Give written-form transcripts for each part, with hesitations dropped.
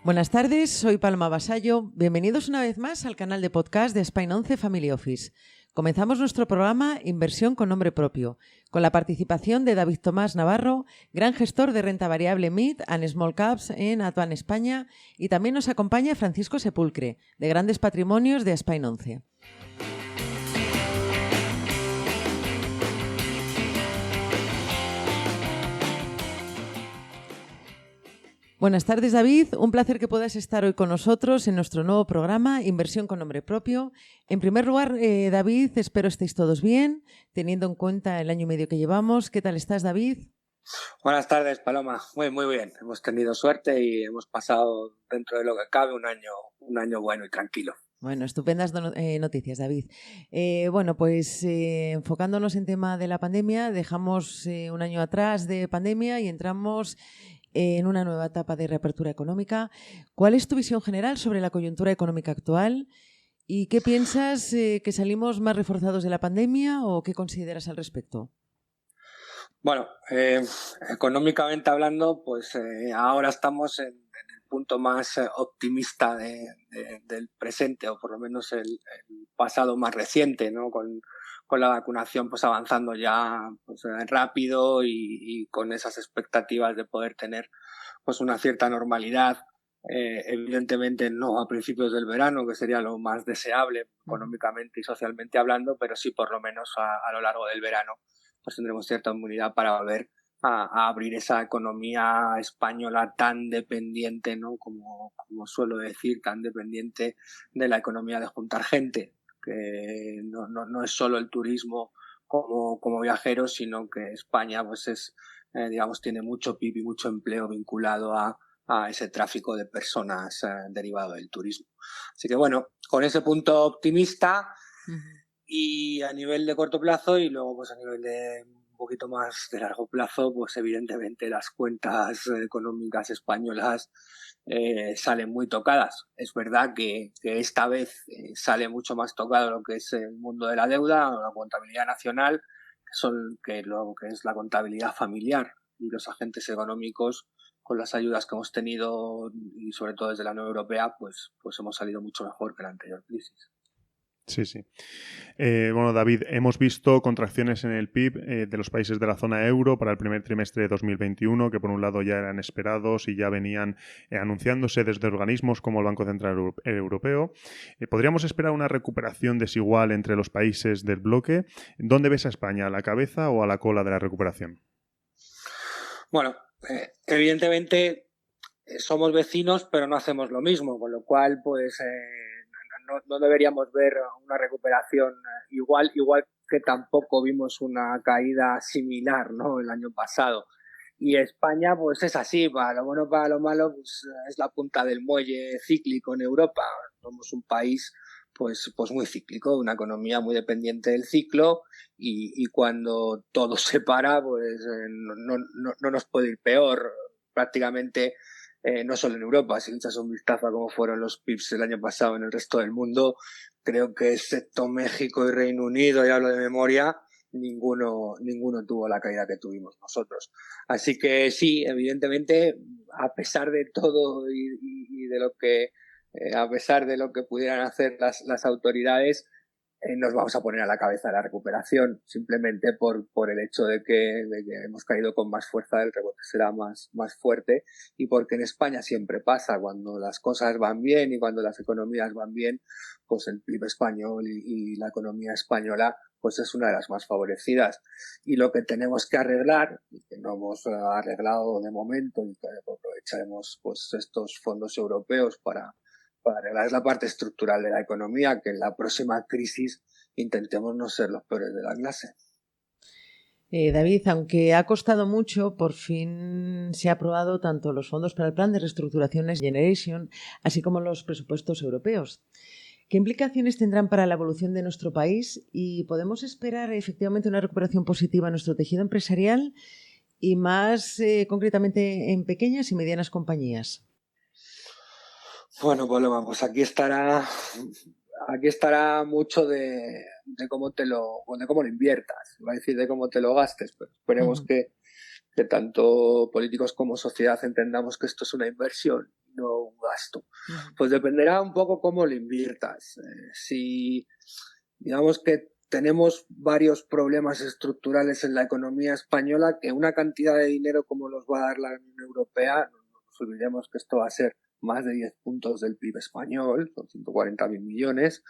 Buenas tardes, soy Paloma Vasallo. Bienvenidos una vez más al canal de podcast de Spain 11 Family Office. Comenzamos nuestro programa Inversión con nombre propio, con la participación de David Tomás Navarro, gran gestor de renta variable Mid and Small Caps en Atuan España, y también nos acompaña Francisco Sepulcre, de Grandes Patrimonios de Spain 11. Buenas tardes, David. Un placer que puedas estar hoy con nosotros en nuestro nuevo programa Inversión con nombre propio. En primer lugar, David, espero estéis todos bien, teniendo en cuenta el año y medio que llevamos. ¿Qué tal estás, David? Buenas tardes, Paloma. Muy bien. Hemos tenido suerte y hemos pasado, dentro de lo que cabe, un año bueno y tranquilo. Bueno, estupendas noticias, David. Enfocándonos en tema de la pandemia, dejamos un año atrás de pandemia y entramos en una nueva etapa de reapertura económica. ¿Cuál es tu visión general sobre la coyuntura económica actual? ¿Y qué piensas, que salimos más reforzados de la pandemia o qué consideras al respecto? Bueno, económicamente hablando, pues ahora estamos en el punto más optimista del presente, o por lo menos el pasado más reciente, ¿no? Con la vacunación pues avanzando ya pues, rápido y con esas expectativas de poder tener pues una cierta normalidad. Evidentemente no a principios del verano, que sería lo más deseable económicamente y socialmente hablando, pero sí por lo menos a lo largo del verano pues tendremos cierta inmunidad para volver a abrir esa economía española tan dependiente, ¿no? Como suelo decir, tan dependiente de la economía de juntar gente, que no es solo el turismo como viajeros, sino que España pues es, tiene mucho PIB y mucho empleo vinculado a ese tráfico de personas derivado del turismo. Así que bueno, con ese punto optimista y a nivel de corto plazo y luego pues a nivel de un poquito más de largo plazo, pues evidentemente las cuentas económicas españolas salen muy tocadas. Es verdad que esta vez sale mucho más tocado lo que es el mundo de la deuda o la contabilidad nacional, que lo que es la contabilidad familiar y los agentes económicos con las ayudas que hemos tenido y sobre todo desde la Unión Europea, pues hemos salido mucho mejor que la anterior crisis. Sí. David, hemos visto contracciones en el PIB de los países de la zona euro para el primer trimestre de 2021, que por un lado ya eran esperados y ya venían anunciándose desde organismos como el Banco Central Europeo. ¿Podríamos esperar una recuperación desigual entre los países del bloque? ¿Dónde ves a España, a la cabeza o a la cola de la recuperación? Bueno, evidentemente somos vecinos, pero no hacemos lo mismo, con lo cual, pues no deberíamos ver una recuperación igual que tampoco vimos una caída similar, ¿no? El año pasado. Y España, pues es así, para lo bueno, para lo malo, pues es la punta del muelle cíclico en Europa. Somos un país pues muy cíclico, una economía muy dependiente del ciclo y cuando todo se para, pues no nos puede ir peor. Prácticamente no solo en Europa, si echas un vistazo a cómo fueron los PIBs el año pasado en el resto del mundo, creo que excepto México y Reino Unido, y hablo de memoria, ninguno tuvo la caída que tuvimos nosotros. Así que sí, evidentemente, a pesar de todo y de lo que, a pesar de lo que pudieran hacer las autoridades, nos vamos a poner a la cabeza de la recuperación, simplemente por el hecho de que hemos caído con más fuerza, el rebote será más fuerte, y porque en España siempre pasa, cuando las cosas van bien y cuando las economías van bien, pues el PIB español y la economía española pues es una de las más favorecidas. Y lo que tenemos que arreglar, y que no hemos arreglado de momento, y que aprovecharemos pues estos fondos europeos para arreglar la parte estructural de la economía, que en la próxima crisis intentemos no ser los peores de la clase. David, aunque ha costado mucho, por fin se ha aprobado tanto los fondos para el plan de reestructuración Next Generation, así como los presupuestos europeos. ¿Qué implicaciones tendrán para la evolución de nuestro país y podemos esperar efectivamente una recuperación positiva en nuestro tejido empresarial y más concretamente en pequeñas y medianas compañías? Bueno, Paloma, pues aquí estará mucho de cómo de cómo lo inviertas, va a decir de cómo te lo gastes, pero esperemos que tanto políticos como sociedad entendamos que esto es una inversión no un gasto. Pues dependerá un poco cómo lo inviertas. Si digamos que tenemos varios problemas estructurales en la economía española, que una cantidad de dinero como nos va a dar la Unión Europea, no nos olvidemos que esto va a ser más de 10 puntos del PIB español, son 140.000 millones,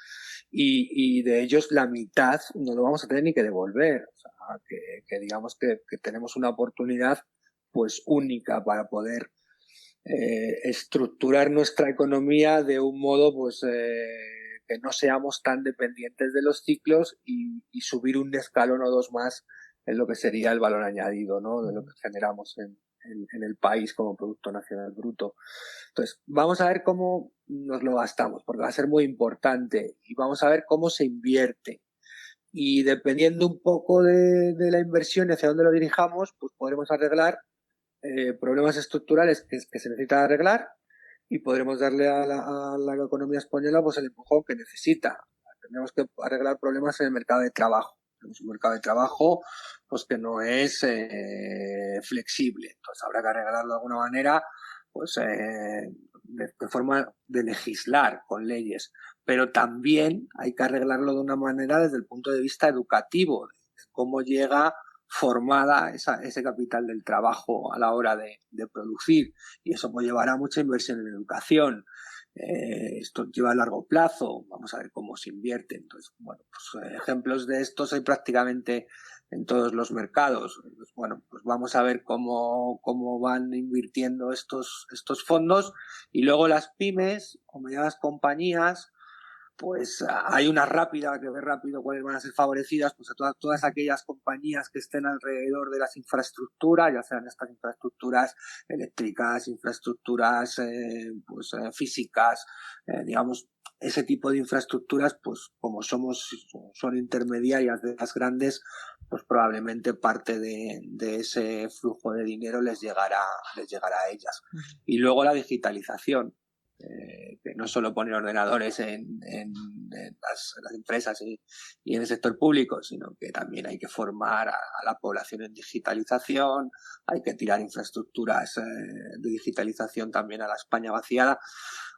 y de ellos la mitad no lo vamos a tener ni que devolver. O sea, que digamos que tenemos una oportunidad pues única para poder estructurar nuestra economía de un modo pues que no seamos tan dependientes de los ciclos y subir un escalón o dos más en lo que sería el valor añadido, ¿no? De lo que generamos en el país como Producto Nacional Bruto. Entonces, vamos a ver cómo nos lo gastamos, porque va a ser muy importante, y vamos a ver cómo se invierte. Y dependiendo un poco de la inversión y hacia dónde lo dirijamos, pues podremos arreglar problemas estructurales que se necesitan arreglar, y podremos darle a la economía española pues el empujón que necesita. Tenemos que arreglar problemas en el mercado de trabajo. Tenemos un mercado de trabajo pues que no es flexible. Entonces habrá que arreglarlo de alguna manera, pues de forma de legislar con leyes. Pero también hay que arreglarlo de una manera desde el punto de vista educativo, de cómo llega formada ese capital del trabajo a la hora de producir, y eso pues llevará mucha inversión en educación. Esto lleva a largo plazo, vamos a ver cómo se invierte. Entonces, bueno, pues ejemplos de estos hay prácticamente en todos los mercados. Pues, bueno, pues vamos a ver cómo van invirtiendo estos fondos, y luego las pymes o medianas compañías, pues hay una rápida, que ver rápido cuáles van a ser favorecidas, pues a todas aquellas compañías que estén alrededor de las infraestructuras, ya sean estas infraestructuras eléctricas, infraestructuras físicas, digamos, ese tipo de infraestructuras, pues como son intermediarias de las grandes, pues probablemente parte de ese flujo de dinero les llegará a ellas. Y luego la digitalización. Que no solo poner ordenadores en las empresas y en el sector público, sino que también hay que formar a la población en digitalización, hay que tirar infraestructuras de digitalización también a la España vaciada.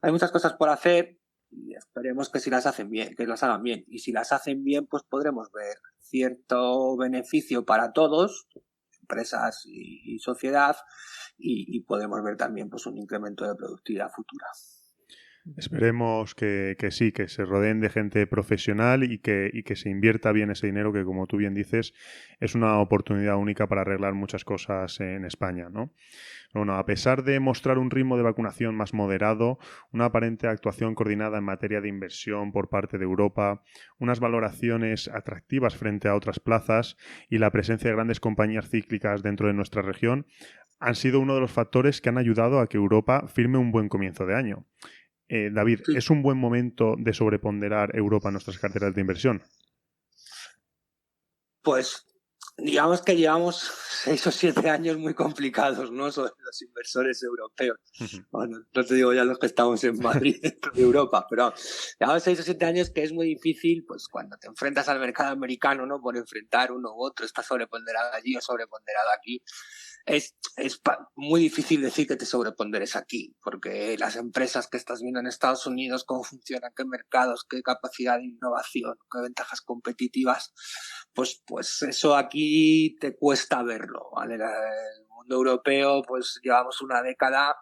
Hay muchas cosas por hacer, y esperemos que si las hacen bien, que las hagan bien, y si las hacen bien, pues podremos ver cierto beneficio para todos, empresas y sociedad, y podemos ver también pues un incremento de productividad futura. Esperemos que sí, que se rodeen de gente profesional y que se invierta bien ese dinero, que como tú bien dices, es una oportunidad única para arreglar muchas cosas en España, ¿no? Bueno, a pesar de mostrar un ritmo de vacunación más moderado, una aparente actuación coordinada en materia de inversión por parte de Europa, unas valoraciones atractivas frente a otras plazas y la presencia de grandes compañías cíclicas dentro de nuestra región han sido uno de los factores que han ayudado a que Europa firme un buen comienzo de año. David, ¿es un buen momento de sobreponderar Europa en nuestras carteras de inversión? Pues digamos que llevamos 6 o 7 años muy complicados, ¿no? Sobre los inversores europeos. Bueno, no te digo ya los que estamos en Madrid, dentro de Europa, pero llevamos 6 o 7 años que es muy difícil, pues cuando te enfrentas al mercado americano, ¿no? Por enfrentar uno u otro, está sobreponderado allí o sobreponderado aquí. Es muy difícil decir que te sobreponderes aquí, porque las empresas que estás viendo en Estados Unidos, cómo funcionan, qué mercados, qué capacidad de innovación, qué ventajas competitivas, pues eso aquí te cuesta verlo, ¿vale? El mundo europeo, pues llevamos una década,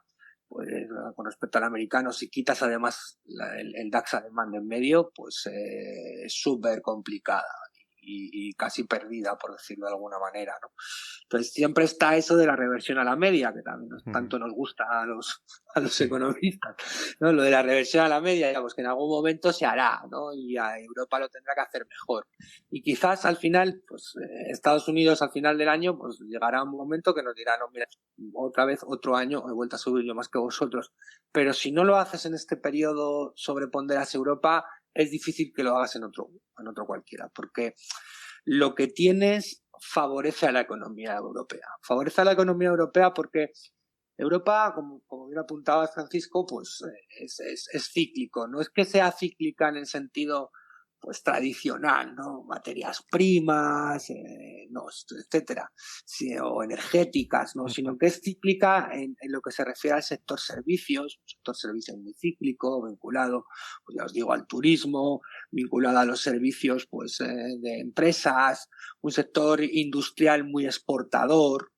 pues con respecto al americano, si quitas además el DAX alemán de en medio, pues es súper complicada y casi perdida, por decirlo de alguna manera, ¿no? Entonces siempre está eso de la reversión a la media, que también tanto nos gusta a los economistas, ¿no? Lo de la reversión a la media, digamos que en algún momento se hará, ¿no? Y a Europa lo tendrá que hacer mejor. Y quizás al final, pues Estados Unidos al final del año, pues llegará un momento que nos dirá, no, mira, otra vez otro año he vuelto a subir yo más que vosotros. Pero si no lo haces en este periodo, sobreponderas Europa, es difícil que lo hagas en otro cualquiera, porque lo que tienes favorece a la economía europea. Favorece a la economía europea porque Europa, como bien apuntabas, Francisco, pues es cíclico. No es que sea cíclica en el sentido pues tradicional, ¿no? Materias primas, no, etcétera, sí, o energéticas, ¿no? Sino que es cíclica en lo que se refiere al sector servicios, un sector servicios muy cíclico, vinculado, pues ya os digo, al turismo, vinculado a los servicios, pues, de empresas, un sector industrial muy exportador,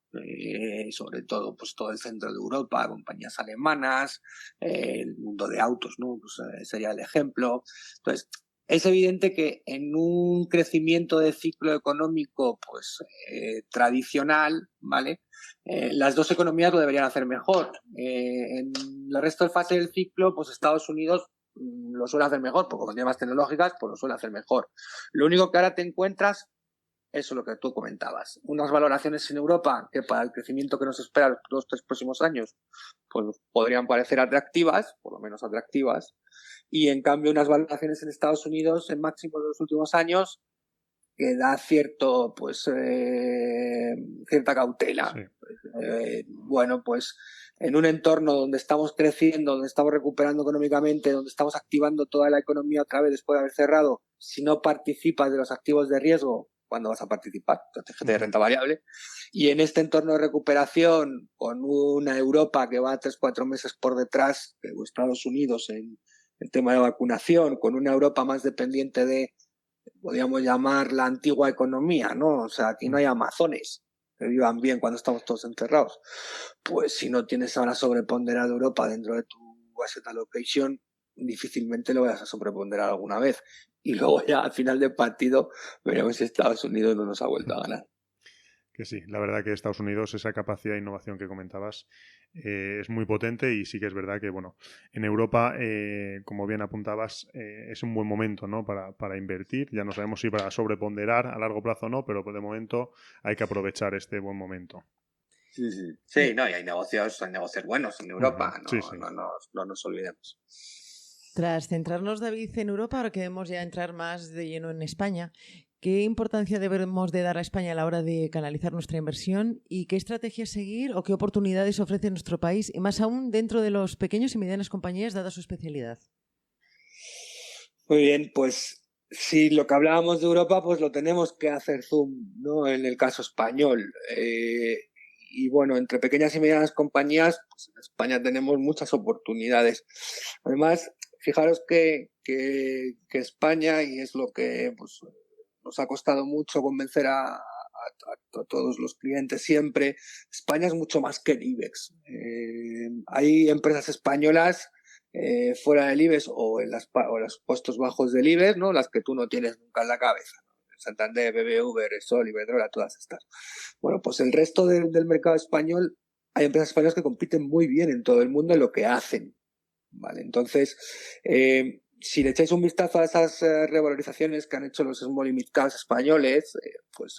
sobre todo pues todo el centro de Europa, compañías alemanas, el mundo de autos, ¿no? Pues, sería el ejemplo. Entonces, es evidente que en un crecimiento de ciclo económico pues tradicional, ¿vale? Las dos economías lo deberían hacer mejor. En el resto de fase del ciclo, pues Estados Unidos lo suele hacer mejor, porque con temas tecnológicas, pues lo suele hacer mejor. Lo único que ahora te encuentras, eso es lo que tú comentabas, unas valoraciones en Europa que para el crecimiento que nos espera los 2-3 próximos años, pues podrían parecer atractivas, por lo menos atractivas, y en cambio unas valoraciones en Estados Unidos en máximo de los últimos años que da cierto, pues, cierta cautela. Sí. Bueno, pues en un entorno donde estamos creciendo, donde estamos recuperando económicamente, donde estamos activando toda la economía otra vez después de haber cerrado, si no participas de los activos de riesgo, ¿cuándo vas a participar? Estrategia de renta variable. Y en este entorno de recuperación, con una Europa que va 3-4 meses por detrás de Estados Unidos en el tema de vacunación, con una Europa más dependiente de, podríamos llamar, la antigua economía, ¿no? O sea, aquí no hay amazones que vivan bien cuando estamos todos encerrados. Pues si no tienes ahora sobreponderado Europa dentro de tu asset allocation, difícilmente lo vayas a sobreponderar alguna vez. Y luego ya al final del partido veremos si Estados Unidos no nos ha vuelto a ganar. Que sí, la verdad que Estados Unidos, esa capacidad de innovación que comentabas, es muy potente y sí que es verdad que, bueno, en Europa, como bien apuntabas, es un buen momento, ¿no? Para invertir. Ya no sabemos si para sobreponderar a largo plazo o no, pero de momento hay que aprovechar este buen momento. Sí, no, y hay negocios buenos en Europa, sí, sí. No nos olvidemos. Tras centrarnos, David, en Europa, ahora queremos ya entrar más de lleno en España. ¿Qué importancia debemos de dar a España a la hora de canalizar nuestra inversión y qué estrategias seguir o qué oportunidades ofrece nuestro país y más aún dentro de los pequeños y medianas compañías dada su especialidad? Muy bien, pues si lo que hablábamos de Europa, pues lo tenemos que hacer zoom, ¿no? En el caso español. Y bueno, entre pequeñas y medianas compañías, pues en España tenemos muchas oportunidades. Además, fijaros que España, y es lo que pues, nos ha costado mucho convencer a todos los clientes siempre, España es mucho más que el IBEX. Hay empresas españolas fuera del IBEX o en los puestos bajos del IBEX, ¿no? Las que tú no tienes nunca en la cabeza, ¿no? Santander, BBV, Repsol, Iberdrola, todas estas. Bueno, pues el resto del mercado español, hay empresas españolas que compiten muy bien en todo el mundo en lo que hacen, ¿vale? Entonces, si le echáis un vistazo a esas revalorizaciones que han hecho los small y mid caps españoles, pues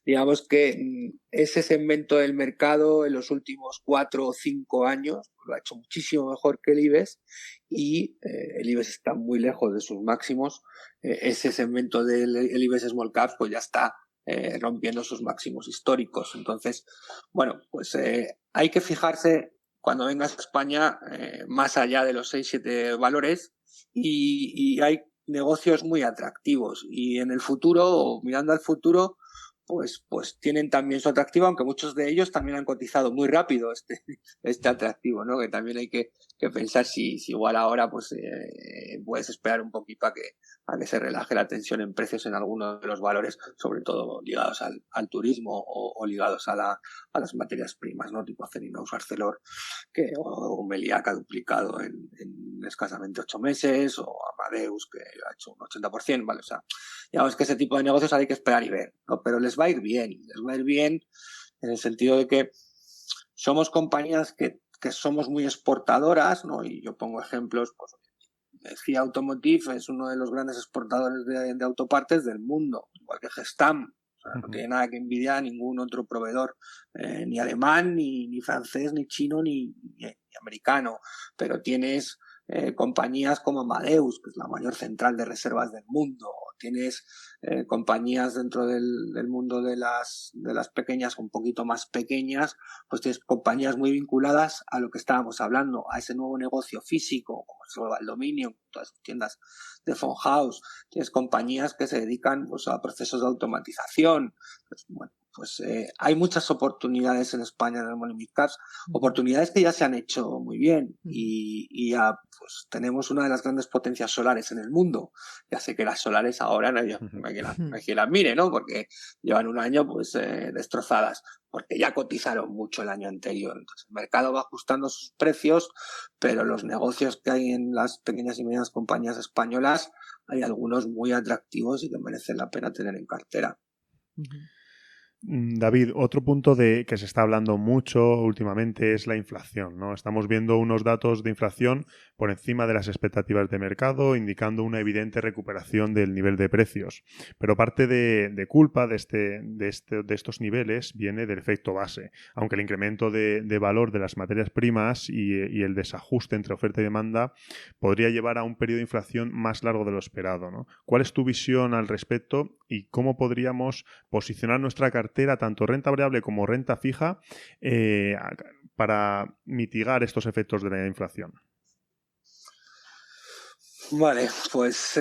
digamos que ese segmento del mercado en los últimos 4 o 5 años lo ha hecho muchísimo mejor que el IBEX y el IBEX está muy lejos de sus máximos. Ese segmento del IBEX Small Caps pues ya está rompiendo sus máximos históricos. Entonces, bueno, pues hay que fijarse cuando vengas a España más allá de los 6-7 valores y hay negocios muy atractivos y en el futuro, o mirando al futuro, pues tienen también su atractivo, aunque muchos de ellos también han cotizado muy rápido este atractivo, ¿no? Que también hay que pensar si igual ahora pues puedes esperar un poquito a que se relaje la tensión en precios en algunos de los valores, sobre todo ligados al turismo o ligados a las materias primas, ¿no? Tipo Acerinox, Arcelor, o Meliá, que ha duplicado en escasamente 8 meses, o Amadeus, que ha hecho un 80%, ¿vale? O sea, digamos que ese tipo de negocios hay que esperar y ver, ¿no? Pero les va a ir bien en el sentido de que somos compañías que somos muy exportadoras, ¿no? Y yo pongo ejemplos, pues GIA Automotive es uno de los grandes exportadores de autopartes del mundo, igual que Gestam. O sea, no tiene nada que envidiar a ningún otro proveedor, ni alemán, ni francés, ni chino, ni americano. Pero tienes compañías como Amadeus, que es la mayor central de reservas del mundo, tienes compañías dentro del mundo de las pequeñas, un poquito más pequeñas, pues tienes compañías muy vinculadas a lo que estábamos hablando, a ese nuevo negocio físico, como es Global Dominion, todas sus tiendas de phone house. Tienes compañías que se dedican pues, a procesos de automatización. Pues, bueno, pues hay muchas oportunidades en España en el Small Mid Caps, oportunidades que ya se han hecho muy bien y ya pues tenemos una de las grandes potencias solares en el mundo. Ya sé que las solares ahora no hay quien las mire, ¿no? Porque llevan un año pues destrozadas, porque ya cotizaron mucho el año anterior. Entonces el mercado va ajustando sus precios, pero los negocios que hay en las pequeñas y medianas compañías españolas, hay algunos muy atractivos y que merecen la pena tener en cartera. David, otro punto de que se está hablando mucho últimamente es la inflación, ¿no? Estamos viendo unos datos de inflación por encima de las expectativas de mercado, indicando una evidente recuperación del nivel de precios. Pero parte de culpa de estos niveles viene del efecto base, aunque el incremento de valor de las materias primas y el desajuste entre oferta y demanda podría llevar a un periodo de inflación más largo de lo esperado, ¿no? ¿Cuál es tu visión al respecto y cómo podríamos posicionar nuestra cartera, tanto renta variable como renta fija, para mitigar estos efectos de la inflación? Vale, pues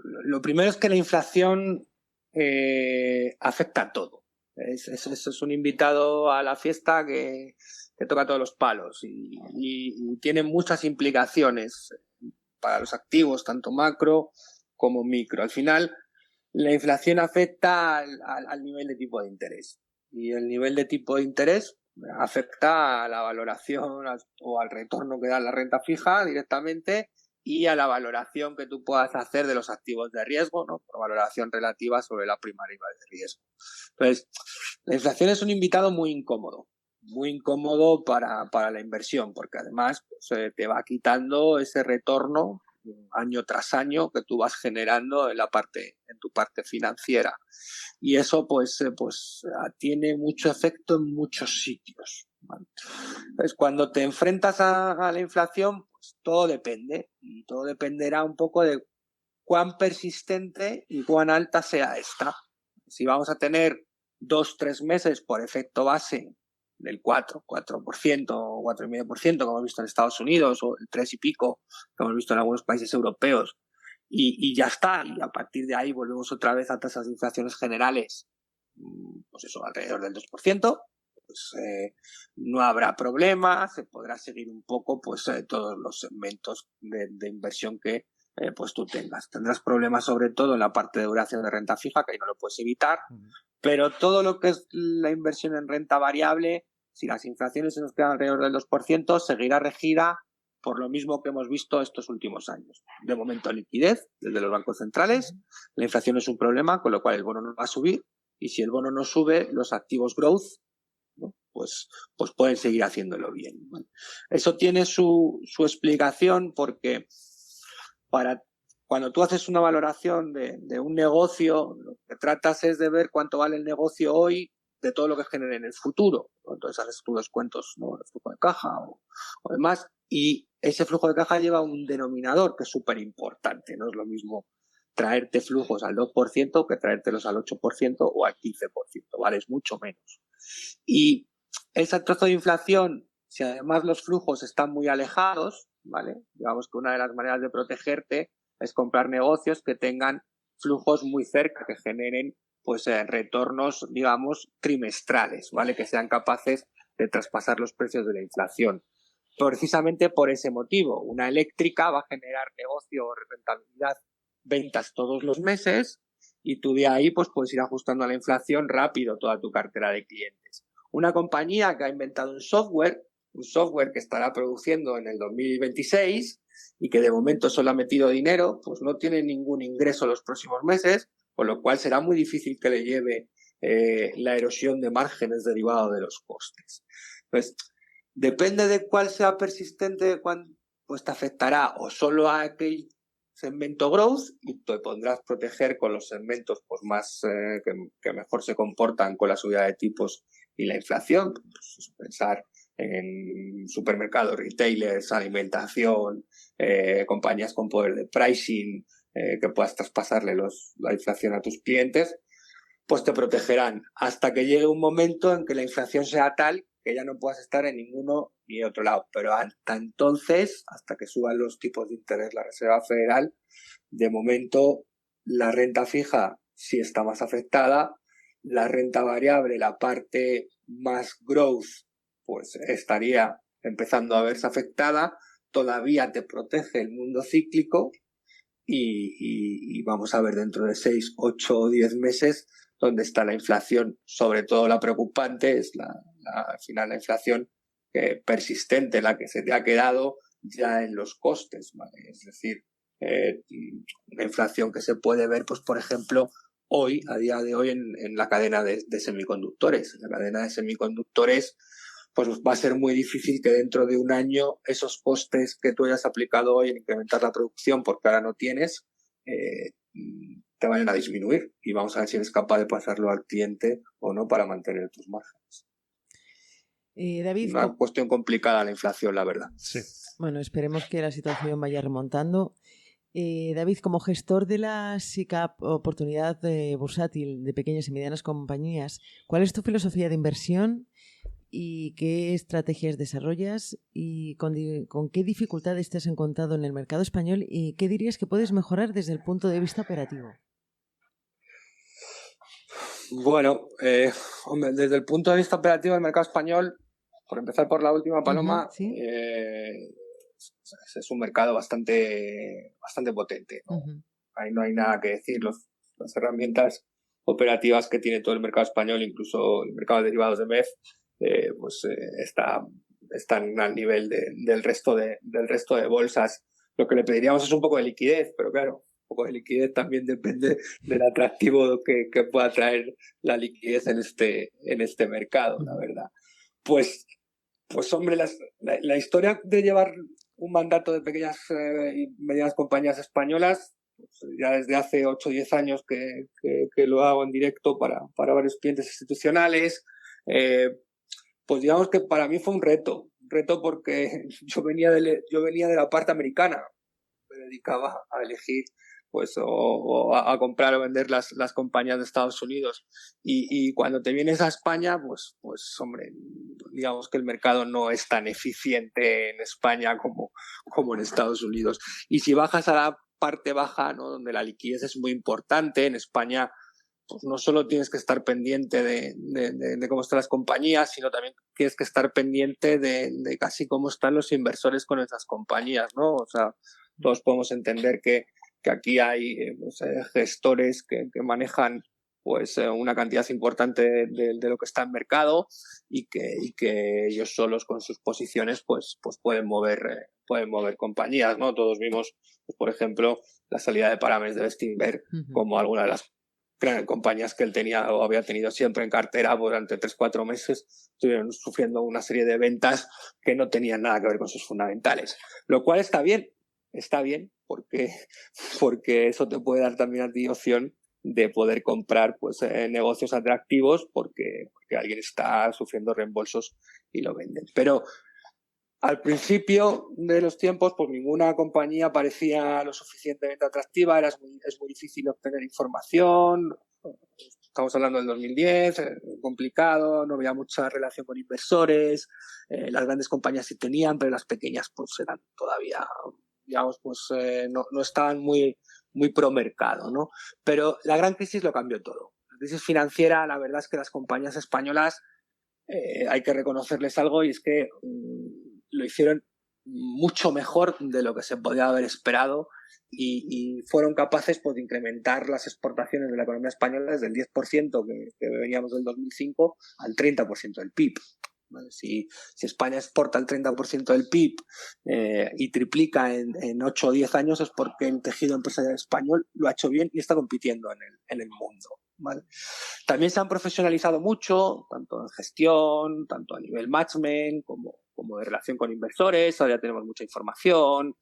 lo primero es que la inflación afecta a todo. Es un invitado a la fiesta que toca todos los palos y tiene muchas implicaciones para los activos, tanto macro como micro. Al final, la inflación afecta al nivel de tipo de interés y el nivel de tipo de interés afecta a la valoración o al retorno que da la renta fija directamente y a la valoración que tú puedas hacer de los activos de riesgo, ¿no? Por valoración relativa sobre la prima de riesgo. Entonces, la inflación es un invitado muy incómodo para la inversión, porque además pues, te va quitando ese retorno año tras año que tú vas generando en tu parte financiera, y eso pues tiene mucho efecto en muchos sitios, ¿vale? Entonces, cuando te enfrentas a la inflación, pues todo depende, y todo dependerá un poco de cuán persistente y cuán alta sea esta. Si vamos a tener 2-3 meses por efecto base del 4%, 4,5%, como hemos visto en Estados Unidos, o el 3 y pico, que hemos visto en algunos países europeos, y ya está, y a partir de ahí volvemos otra vez a tasas de inflaciones generales, pues eso, alrededor del 2%, pues no habrá problema, se podrá seguir un poco pues todos los segmentos de inversión que pues tú tengas. Tendrás problemas sobre todo en la parte de duración de renta fija, que ahí no lo puedes evitar, pero todo lo que es la inversión en renta variable, si las inflaciones se nos quedan alrededor del 2%, seguirá regida por lo mismo que hemos visto estos últimos años. De momento, liquidez desde los bancos centrales, la inflación es un problema, con lo cual el bono no va a subir, y si el bono no sube, los activos growth, ¿no? pues pueden seguir haciéndolo bien. Bueno, eso tiene su explicación, porque cuando tú haces una valoración de un negocio, lo que tratas es de ver cuánto vale el negocio hoy de todo lo que genere en el futuro. Entonces haces tus descuentos, ¿no? El flujo de caja o demás, y ese flujo de caja lleva un denominador que es súper importante. No es lo mismo traerte flujos al 2% que traértelos al 8% o al 15%, ¿vale? Es mucho menos. Y ese trozo de inflación, si además los flujos están muy alejados, ¿vale? Digamos que una de las maneras de protegerte es comprar negocios que tengan flujos muy cerca, que generen pues retornos, digamos, trimestrales, ¿vale? Que sean capaces de traspasar los precios de la inflación. Precisamente por ese motivo, una eléctrica va a generar negocio o rentabilidad, ventas todos los meses, y tú de ahí pues puedes ir ajustando a la inflación rápido toda tu cartera de clientes. Una compañía que ha inventado un software que estará produciendo en el 2026 y que de momento solo ha metido dinero, pues no tiene ningún ingreso los próximos meses, con lo cual será muy difícil que le lleve la erosión de márgenes derivado de los costes. Pues depende de cuál sea persistente, pues te afectará o solo a aquel segmento growth, y te podrás proteger con los segmentos pues más que mejor se comportan con la subida de tipos y la inflación. Pues pensar en supermercados, retailers, alimentación, compañías con poder de pricing, que puedas traspasarle la inflación a tus clientes, pues te protegerán hasta que llegue un momento en que la inflación sea tal que ya no puedas estar en ninguno ni otro lado. Pero hasta entonces, hasta que suban los tipos de interés la Reserva Federal, de momento la renta fija sí está más afectada, la renta variable, la parte más growth, pues estaría empezando a verse afectada. Todavía te protege el mundo cíclico y vamos a ver dentro de 6, 8 o 10 meses dónde está la inflación. Sobre todo la preocupante es al final la inflación persistente, la que se te ha quedado ya en los costes, ¿vale? Es decir, una inflación que se puede ver, pues por ejemplo, hoy, a día de hoy, en la cadena de semiconductores. En la cadena de semiconductores, pues va a ser muy difícil que dentro de un año esos costes que tú hayas aplicado hoy en incrementar la producción porque ahora no tienes, te vayan a disminuir. Y vamos a ver si eres capaz de pasarlo al cliente o no para mantener tus márgenes. David, una cuestión complicada la inflación, la verdad. Sí. Bueno, esperemos que la situación vaya remontando. David, como gestor de la SICAP, oportunidad bursátil de pequeñas y medianas compañías, ¿cuál es tu filosofía de inversión y qué estrategias desarrollas y con qué dificultades te has encontrado en el mercado español y qué dirías que puedes mejorar desde el punto de vista operativo? Bueno, hombre, desde el punto de vista operativo del mercado español, por empezar por la última, Paloma, ¿Sí? es un mercado bastante potente, ¿no? Ahí no hay nada que decir. Las herramientas operativas que tiene todo el mercado español, incluso el mercado de derivados de MEF, están al nivel del resto de bolsas. Lo que le pediríamos es un poco de liquidez, pero claro, un poco de liquidez también depende del atractivo que pueda traer la liquidez en este mercado, la verdad. Pues hombre, la historia de llevar un mandato de pequeñas y medianas compañías españolas, pues ya desde hace 8 o 10 años que lo hago en directo para varios clientes institucionales, pues digamos que para mí fue un reto porque yo venía de la parte americana, me dedicaba a elegir pues o a comprar o vender las compañías de Estados Unidos y cuando te vienes a España pues hombre, digamos que el mercado no es tan eficiente en España como en Estados Unidos, y si bajas a la parte baja, ¿no?, donde la liquidez es muy importante en España, pues no solo tienes que estar pendiente de cómo están las compañías, sino también tienes que estar pendiente de casi cómo están los inversores con esas compañías, ¿no? O sea, todos podemos entender que aquí hay gestores que manejan pues una cantidad importante de lo que está en mercado y que ellos solos con sus posiciones pues pueden mover compañías, ¿no? Todos vimos, pues, por ejemplo, la salida de Paramés de Bestinver como alguna de las grandes compañías que él tenía o había tenido siempre en cartera durante 3-4 meses, estuvieron sufriendo una serie de ventas que no tenían nada que ver con sus fundamentales, lo cual está bien porque eso te puede dar también a ti opción de poder comprar pues negocios atractivos porque alguien está sufriendo reembolsos y lo venden. Pero al principio de los tiempos, pues ninguna compañía parecía lo suficientemente atractiva, es muy difícil obtener información. Estamos hablando del 2010, complicado, no había mucha relación con inversores, las grandes compañías sí tenían, pero las pequeñas pues eran todavía, digamos, pues no estaban muy pro mercado, ¿no? Pero la gran crisis lo cambió todo. La crisis financiera, la verdad es que las compañías españolas hay que reconocerles algo, y es que lo hicieron mucho mejor de lo que se podía haber esperado y fueron capaces pues, de incrementar las exportaciones de la economía española desde el 10% que veníamos del 2005 al 30% del PIB. ¿Vale? Si España exporta el 30% del PIB y triplica en 8 o 10 años, es porque el tejido empresarial español lo ha hecho bien y está compitiendo en el mundo. ¿Vale? También se han profesionalizado mucho, tanto en gestión, tanto a nivel management como de relación con inversores. Ahora ya tenemos mucha información.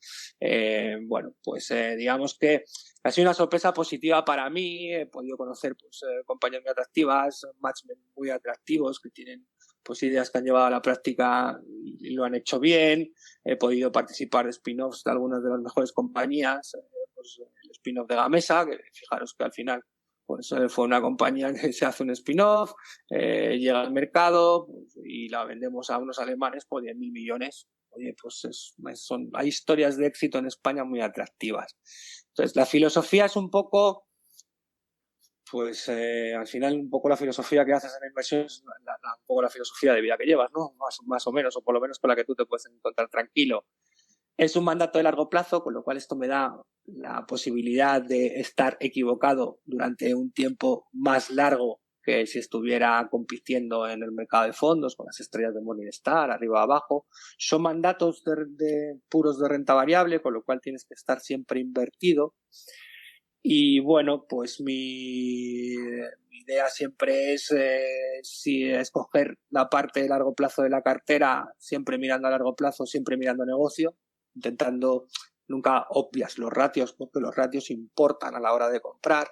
Bueno, pues digamos que ha sido una sorpresa positiva para mí. He podido conocer pues, compañías muy atractivas, management muy atractivos que tienen pues ideas que han llevado a la práctica y lo han hecho bien. He podido participar de spin-offs de algunas de las mejores compañías. Pues, el spin-off de Gamesa, que fijaros que al final pues fue una compañía que se hace un spin-off, llega al mercado pues, y la vendemos a unos alemanes por 10.000 millones. Oye, pues hay historias de éxito en España muy atractivas. Entonces, la filosofía es un poco, pues al final un poco la filosofía que haces en la inversión es un poco la filosofía de vida que llevas, ¿no? Más o menos, o por lo menos con la que tú te puedes encontrar tranquilo. Es un mandato de largo plazo, con lo cual esto me da la posibilidad de estar equivocado durante un tiempo más largo que si estuviera compitiendo en el mercado de fondos con las estrellas de Morningstar, arriba abajo. Son mandatos puros de renta variable, con lo cual tienes que estar siempre invertido. Y bueno, pues mi idea siempre es si escoger la parte de largo plazo de la cartera, siempre mirando a largo plazo, siempre mirando negocio, intentando, nunca obvias los ratios, porque los ratios importan a la hora de comprar,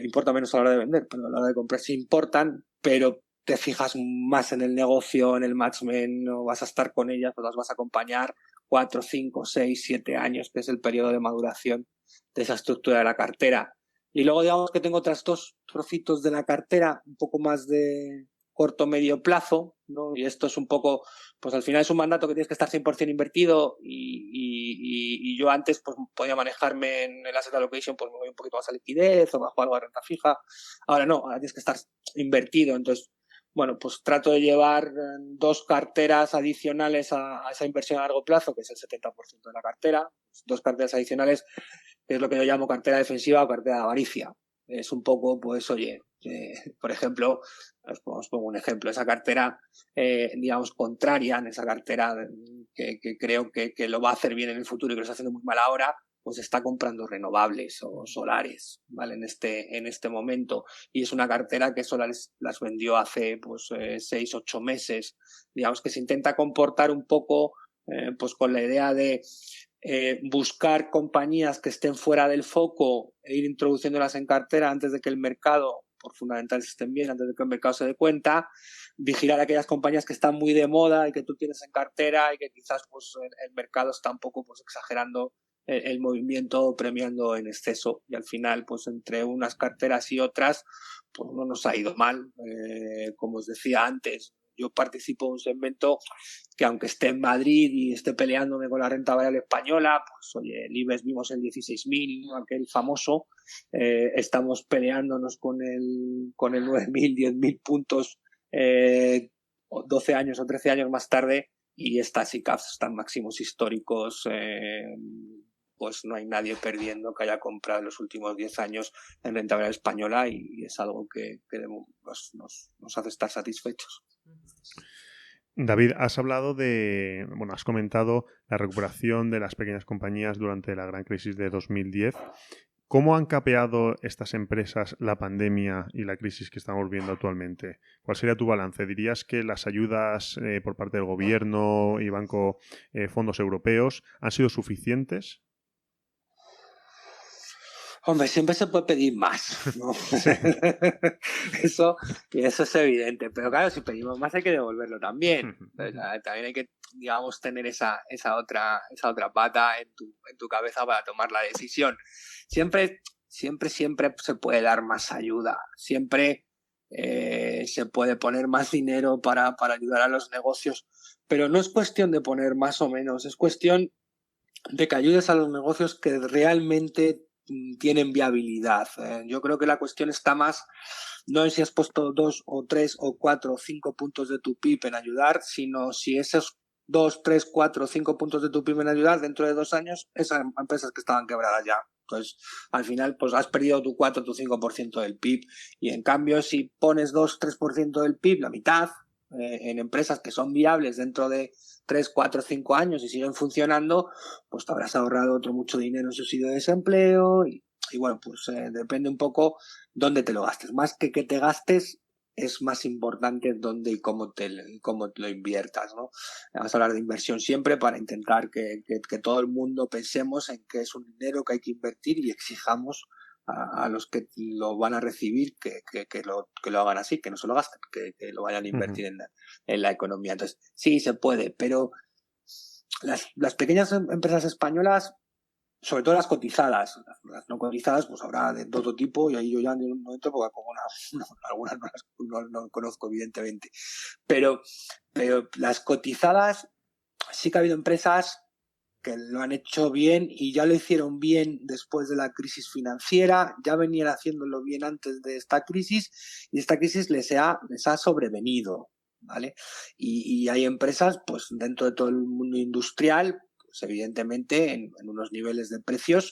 importa menos a la hora de vender, pero a la hora de comprar sí importan, pero te fijas más en el negocio, en el management, no vas a estar con ellas, pues las vas a acompañar 4, 5, 6, 7 años, que es el periodo de maduración de esa estructura de la cartera. Y luego digamos que tengo otras dos trocitos de la cartera, un poco más de corto medio plazo, ¿no? Y esto es un poco, pues al final es un mandato que tienes que estar 100% invertido y yo antes pues podía manejarme en el asset allocation, pues me voy un poquito más a liquidez o bajo algo de renta fija. Ahora no, ahora tienes que estar invertido, entonces bueno, pues trato de llevar 2 carteras adicionales a esa inversión a largo plazo, que es el 70% de la cartera. 2 carteras adicionales, que es lo que yo llamo cartera defensiva o cartera de avaricia. Es un poco, pues, oye, por ejemplo, os pongo un ejemplo, esa cartera, digamos, contraria, en esa cartera que creo que lo va a hacer bien en el futuro y que lo está haciendo muy mal ahora, pues está comprando renovables o solares, ¿vale? En este momento. Y es una cartera que solares las vendió hace, pues, 6, 8 meses. Digamos que se intenta comportar un poco, pues, con la idea de buscar compañías que estén fuera del foco e ir introduciéndolas en cartera antes de que el mercado, por fundamentales, estén bien, antes de que el mercado se dé cuenta, vigilar aquellas compañías que están muy de moda y que tú tienes en cartera y que quizás pues el mercado está un poco pues exagerando el movimiento, premiando en exceso, y al final pues entre unas carteras y otras pues no nos ha ido mal. Como os decía antes, yo participo en un segmento que aunque esté en Madrid y esté peleándome con la renta variable española, pues oye, el IBEX vimos el 16.000, aquel famoso, estamos peleándonos con el 9.000, 10.000 puntos 12 años o 13 años más tarde, y estas ICAPs están máximos históricos. Pues no hay nadie perdiendo que haya comprado en los últimos 10 años en renta variable española, y es algo que nos hace estar satisfechos. David, has comentado la recuperación de las pequeñas compañías durante la gran crisis de 2010. ¿Cómo han capeado estas empresas la pandemia y la crisis que estamos viviendo actualmente? ¿Cuál sería tu balance? ¿Dirías que las ayudas por parte del gobierno y fondos europeos han sido suficientes? Hombre, siempre se puede pedir más, ¿no? Sí. Eso es evidente, pero claro, si pedimos más hay que devolverlo también. Entonces, también hay que, digamos, tener esa otra pata en tu cabeza para tomar la decisión. Siempre se puede dar más ayuda, siempre se puede poner más dinero para ayudar a los negocios, pero no es cuestión de poner más o menos, es cuestión de que ayudes a los negocios que realmente tienen viabilidad. Yo creo que la cuestión está más no en si has puesto 2 o 3 o 4 o 5 puntos de tu PIB en ayudar, sino si esos 2, 3, 4 o 5 puntos de tu PIB en ayudar, dentro de 2 años, esas empresas que estaban quebradas ya. Entonces, al final, pues has perdido tu 4 o tu 5% del PIB. Y en cambio, si pones 2, 3% del PIB, la mitad, en empresas que son viables dentro de 3, 4, 5 años y siguen funcionando, pues te habrás ahorrado otro mucho dinero en subsidio de desempleo y bueno, pues depende un poco dónde te lo gastes. Más que te gastes, es más importante dónde y cómo te lo inviertas, ¿no? Vamos a hablar de inversión siempre para intentar que todo el mundo pensemos en que es un dinero que hay que invertir y exijamos a los que lo van a recibir que lo hagan así, que no se lo gasten, que lo vayan a invertir en la economía. Entonces, sí se puede, pero las pequeñas empresas españolas sobre todo las cotizadas. Las no cotizadas, pues habrá de todo tipo, y ahí yo ya no entro porque como algunas no conozco, evidentemente. Pero las cotizadas, sí que ha habido empresas que lo han hecho bien y ya lo hicieron bien después de la crisis financiera, ya venían haciéndolo bien antes de esta crisis, y esta crisis les ha sobrevenido, ¿vale? Y hay empresas, pues dentro de todo el mundo industrial, pues evidentemente en unos niveles de precios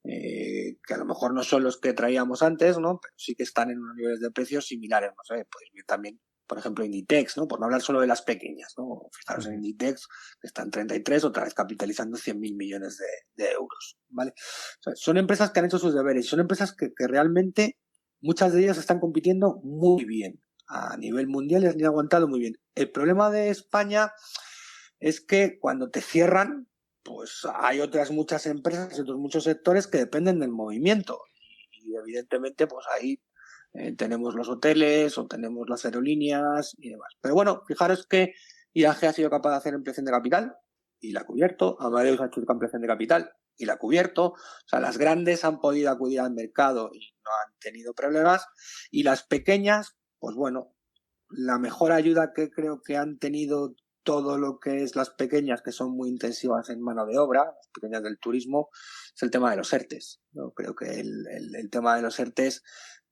que a lo mejor no son los que traíamos antes, ¿no? Pero sí que están en unos niveles de precios similares, no sé, pues también, por ejemplo, Inditex, ¿no? Por no hablar solo de las pequeñas, ¿no? Fijaros en Inditex, que está en 33, otra vez capitalizando 100.000 millones de euros, ¿vale? O sea, son empresas que han hecho sus deberes, son empresas que realmente muchas de ellas están compitiendo muy bien. A nivel mundial les han aguantado muy bien. El problema de España es que cuando te cierran, pues hay otras muchas empresas, otros muchos sectores que dependen del movimiento. Y evidentemente, pues ahí tenemos los hoteles o tenemos las aerolíneas y demás. Pero bueno, fijaros que IAG ha sido capaz de hacer ampliación de capital y la ha cubierto. Amadeus ha hecho ampliación de capital y la ha cubierto. O sea, las grandes han podido acudir al mercado y no han tenido problemas. Y las pequeñas, pues bueno, la mejor ayuda que creo que han tenido todo lo que es las pequeñas, que son muy intensivas en mano de obra, las pequeñas del turismo, es el tema de los ERTEs. Yo creo que el tema de los ERTEs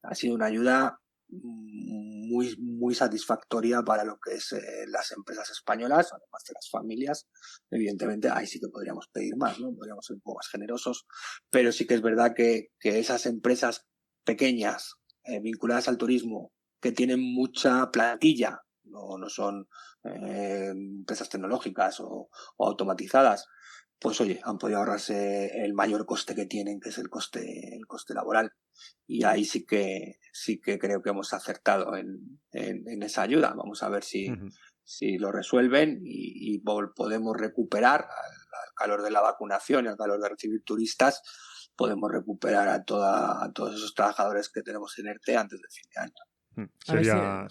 ha sido una ayuda muy, muy satisfactoria para lo que es las empresas españolas, además de las familias. Evidentemente, ahí sí que podríamos pedir más, ¿no? Podríamos ser un poco más generosos, pero sí que es verdad que esas empresas pequeñas vinculadas al turismo, que tienen mucha plantilla, no son empresas tecnológicas o automatizadas, pues oye, han podido ahorrarse el mayor coste que tienen, que es el coste laboral. Y ahí sí que creo que hemos acertado en esa ayuda. Vamos a ver si lo resuelven y podemos recuperar al calor de la vacunación y al calor de recibir turistas, podemos recuperar a todos esos trabajadores que tenemos en ERTE antes del fin de año.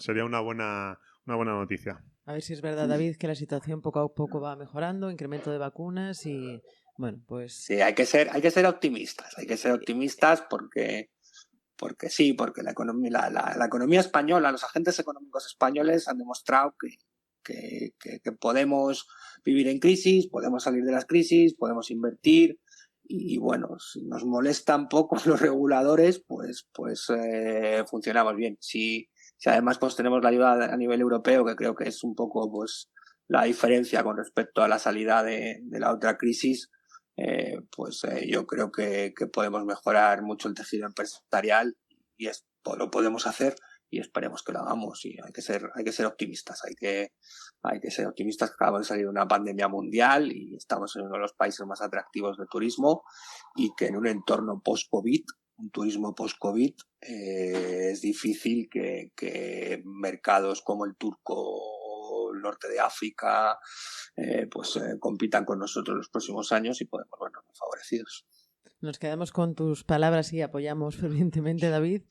Sería una buena noticia. A ver si es verdad, David, que la situación poco a poco va mejorando, incremento de vacunas y, bueno, pues... Sí, hay que ser optimistas porque sí, porque la economía española, los agentes económicos españoles han demostrado que podemos vivir en crisis, podemos salir de las crisis, podemos invertir y bueno, si nos molestan poco los reguladores, pues funcionamos bien. Si además pues tenemos la ayuda a nivel europeo, que creo que es un poco pues la diferencia con respecto a la salida de la otra crisis, yo creo que podemos mejorar mucho el tejido empresarial y lo podemos hacer y esperemos que lo hagamos. Y hay que ser optimistas, hay que ser optimistas, que acabamos de salir de una pandemia mundial y estamos en uno de los países más atractivos de turismo y que en un entorno post-COVID, un turismo post-COVID, es difícil que mercados como el turco, el norte de África, compitan con nosotros los próximos años y podemos vernos muy favorecidos. Nos quedamos con tus palabras y apoyamos fervientemente, David.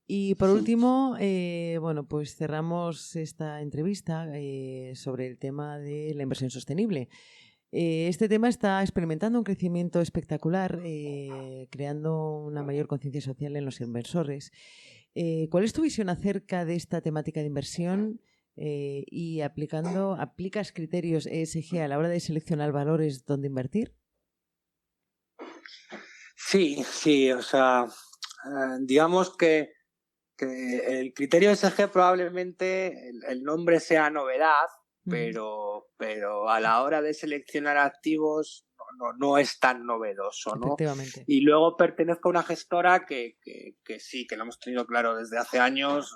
Y por último, pues cerramos esta entrevista sobre el tema de la inversión sostenible. Este tema está experimentando un crecimiento espectacular, creando una mayor conciencia social en los inversores. ¿Cuál es tu visión acerca de esta temática de inversión y aplicas criterios ESG a la hora de seleccionar valores donde invertir? Sí, o sea, digamos que el criterio ESG probablemente el nombre sea novedad, pero a la hora de seleccionar activos no es tan novedoso, ¿no? Efectivamente. Y luego pertenezco a una gestora que sí, que lo hemos tenido claro desde hace años.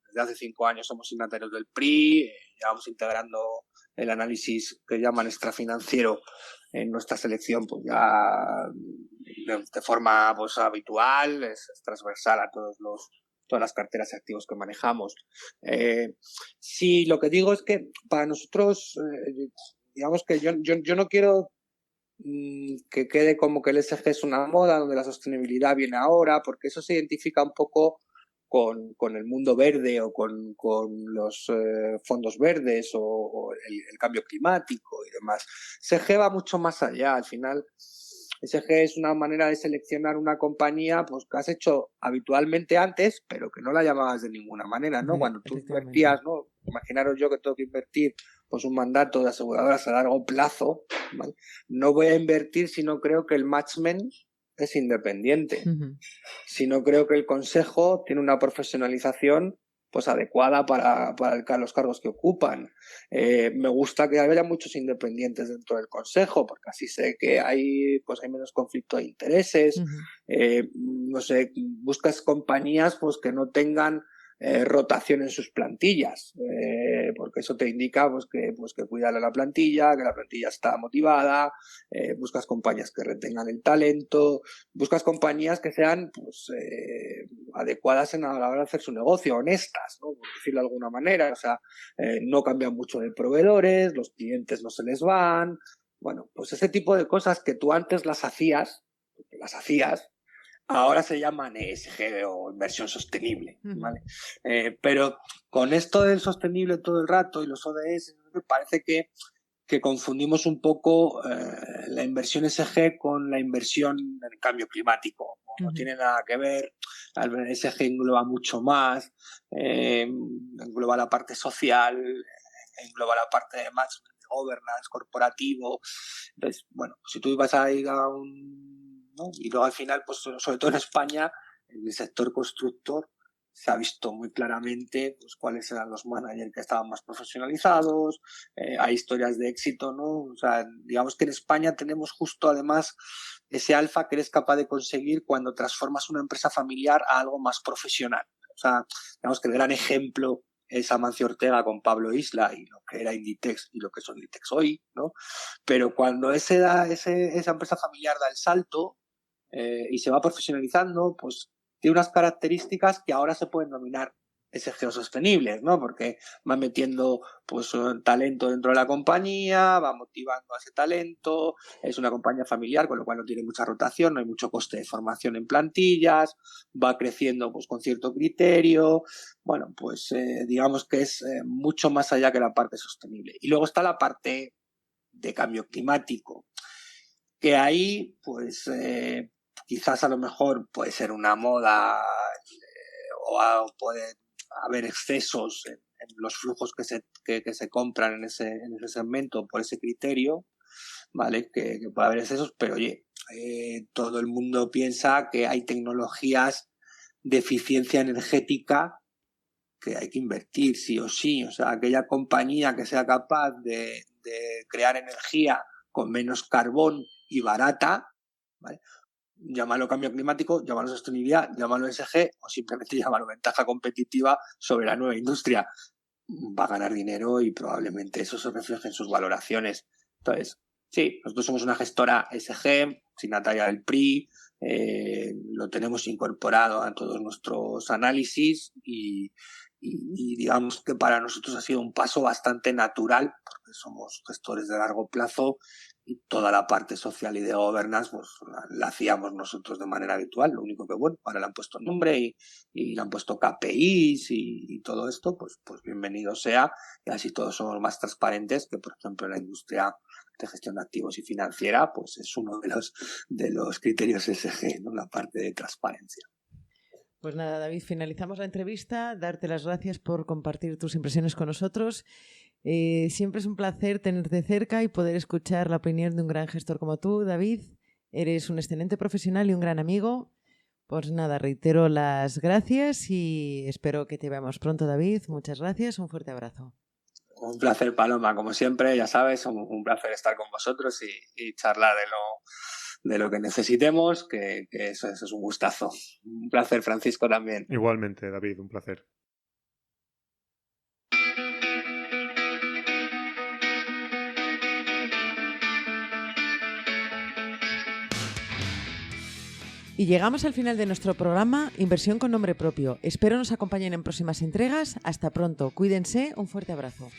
Desde hace 5 años somos signatarios del PRI, llevamos integrando el análisis que llaman extrafinanciero en nuestra selección, pues ya de forma pues habitual, es transversal a todas las carteras y activos que manejamos. Sí, lo que digo es que para nosotros, digamos que yo no quiero que quede como que el ESG es una moda, donde la sostenibilidad viene ahora, porque eso se identifica un poco con el mundo verde o con los fondos verdes o el cambio climático y demás. ESG va mucho más allá. Al final, SG es una manera de seleccionar una compañía pues que has hecho habitualmente antes, pero que no la llamabas de ninguna manera, ¿no? Cuando tú invertías, ¿no? Imaginaros yo que tengo que invertir pues un mandato de aseguradoras a largo plazo, ¿vale? No voy a invertir si no creo que el management es independiente, si no creo que el consejo tiene una profesionalización pues adecuada para los cargos que ocupan. Me gusta que haya muchos independientes dentro del consejo, porque así sé que hay menos conflicto de intereses. No sé, buscas compañías pues que no tengan rotación en sus plantillas, porque eso te indica pues que cuidan a la plantilla, que la plantilla está motivada, buscas compañías que retengan el talento, buscas compañías que sean pues adecuadas a la hora de hacer su negocio, honestas, ¿no? Por decirlo de alguna manera, o sea, no cambian mucho de proveedores, los clientes no se les van, bueno, pues ese tipo de cosas que tú antes las hacías, ahora se llaman ESG o inversión sostenible, ¿vale? Pero con esto del sostenible todo el rato y los ODS, me parece que confundimos un poco la inversión ESG con la inversión en el cambio climático. No tiene nada que ver, el ESG engloba mucho más, engloba la parte social, engloba la parte de management, de governance, corporativo. Entonces, bueno, si tú ibas a ir a ¿no? Y luego al final, pues sobre todo en España, en el sector constructor, se ha visto muy claramente pues cuáles eran los managers que estaban más profesionalizados, hay historias de éxito, ¿no? O sea, digamos que en España tenemos justo además ese alfa que eres capaz de conseguir cuando transformas una empresa familiar a algo más profesional. O sea, digamos que el gran ejemplo es Amancio Ortega con Pablo Isla y lo que era Inditex y lo que son Inditex hoy, ¿no? Pero cuando esa empresa familiar da el salto y se va profesionalizando, pues tiene unas características que ahora se pueden denominar SG sostenibles, ¿no? Porque va metiendo pues talento dentro de la compañía, va motivando a ese talento, es una compañía familiar, con lo cual no tiene mucha rotación, no hay mucho coste de formación en plantillas, va creciendo pues con cierto criterio, bueno, pues digamos que es mucho más allá que la parte sostenible. Y luego está la parte de cambio climático, que ahí pues quizás a lo mejor puede ser una moda o puede haber excesos en los flujos que se compran en ese segmento por ese criterio, ¿vale? Que puede haber excesos, pero oye, todo el mundo piensa que hay tecnologías de eficiencia energética que hay que invertir sí o sí, o sea, aquella compañía que sea capaz de crear energía con menos carbón y barata, ¿vale? Llámalo cambio climático, llámalo sostenibilidad, llámalo ESG o simplemente llámalo ventaja competitiva sobre la nueva industria. Va a ganar dinero y probablemente eso se refleje en sus valoraciones. Entonces, sí, nosotros somos una gestora ESG, signataria del PRI, lo tenemos incorporado a todos nuestros análisis y digamos que para nosotros ha sido un paso bastante natural porque somos gestores de largo plazo y toda la parte social y de governance pues la hacíamos nosotros de manera habitual. Lo único que, bueno, ahora le han puesto nombre y le han puesto KPIs y todo esto, pues bienvenido sea, y así todos somos más transparentes, que por ejemplo en la industria de gestión de activos y financiera pues es uno de los criterios ESG, ¿no? La parte de transparencia. Pues nada, David, finalizamos la entrevista. Darte las gracias por compartir tus impresiones con nosotros. Siempre es un placer tenerte cerca y poder escuchar la opinión de un gran gestor como tú, David. Eres un excelente profesional y un gran amigo. Pues nada, reitero las gracias y espero que te veamos pronto, David. Muchas gracias, un fuerte abrazo. Un placer, Paloma, como siempre, ya sabes, un placer estar con vosotros y charlar de lo que necesitemos, que eso es un gustazo. Un placer, Francisco, también. Igualmente, David, un placer. Y llegamos al final de nuestro programa Inversión con nombre propio. Espero nos acompañen en próximas entregas. Hasta pronto. Cuídense. Un fuerte abrazo.